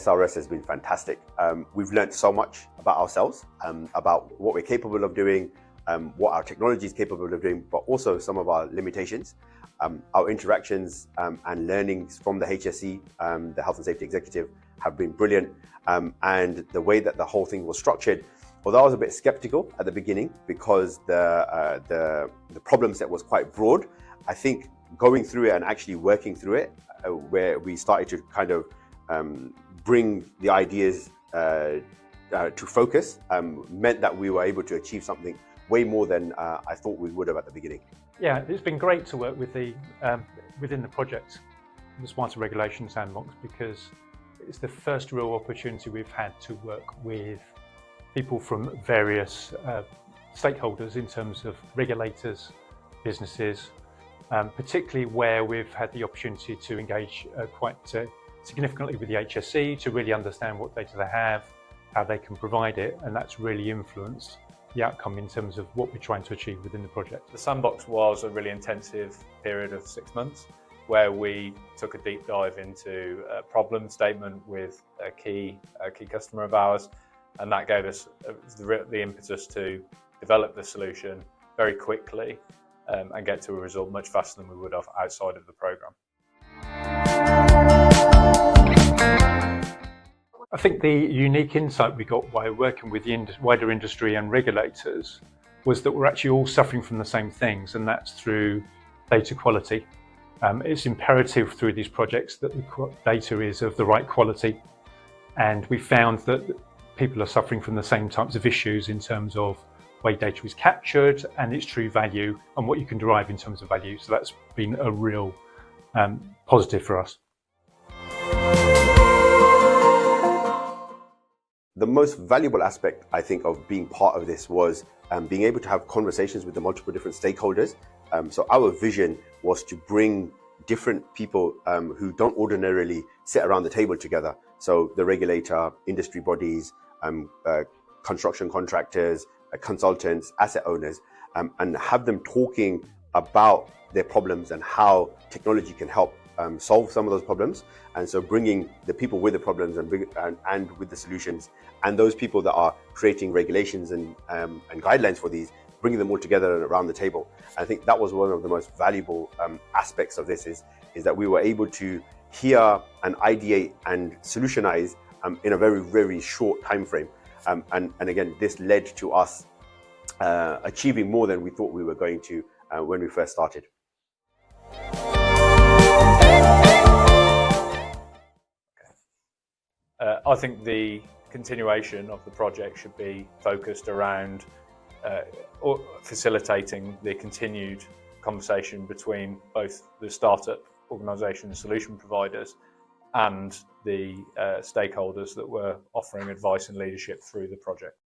SRS has been fantastic. We've learned so much about ourselves, about what we're capable of doing, what our technology is capable of doing, but also some of our limitations. Our interactions and learnings from the HSE, the Health and Safety Executive, have been brilliant. And the way that the whole thing was structured, although I was a bit skeptical at the beginning because the problem set was quite broad, I think going through it and actually working through it, where we started to kind of bring the ideas to focus, meant that we were able to achieve something way more than I thought we would have at the beginning. Yeah, it's been great to work with within the project, the Smarter Regulation Sandbox, because it's the first real opportunity we've had to work with people from various stakeholders in terms of regulators, businesses, particularly where we've had the opportunity to engage quite significantly with the HSE to really understand what data they have, how they can provide it, and that's really influenced the outcome in terms of what we're trying to achieve within the project. The sandbox was a really intensive period of 6 months where we took a deep dive into a problem statement with a key customer of ours, and that gave us the impetus to develop the solution very quickly and get to a result much faster than we would have outside of the programme. I think the unique insight we got by working with the wider industry and regulators was that we're actually all suffering from the same things, and that's through data quality. It's imperative through these projects that the data is of the right quality, and we found that people are suffering from the same types of issues in terms of way data is captured and its true value and what you can derive in terms of value. So that's been a real positive for us. The most valuable aspect, I think, of being part of this was being able to have conversations with the multiple different stakeholders. So our vision was to bring different people who don't ordinarily sit around the table together. So the regulator, industry bodies, construction contractors, consultants, asset owners, and have them talking about their problems and how technology can help solve some of those problems. And so bringing the people with the problems and with the solutions, and those people that are creating regulations and guidelines for these, bringing them all together around the table. I think that was one of the most valuable aspects of this is that we were able to hear and ideate and solutionize in a very, very short time frame. And again, this led to us achieving more than we thought we were going to when we first started. I think the continuation of the project should be focused around facilitating the continued conversation between both the startup organisation and solution providers and the stakeholders that were offering advice and leadership through the project.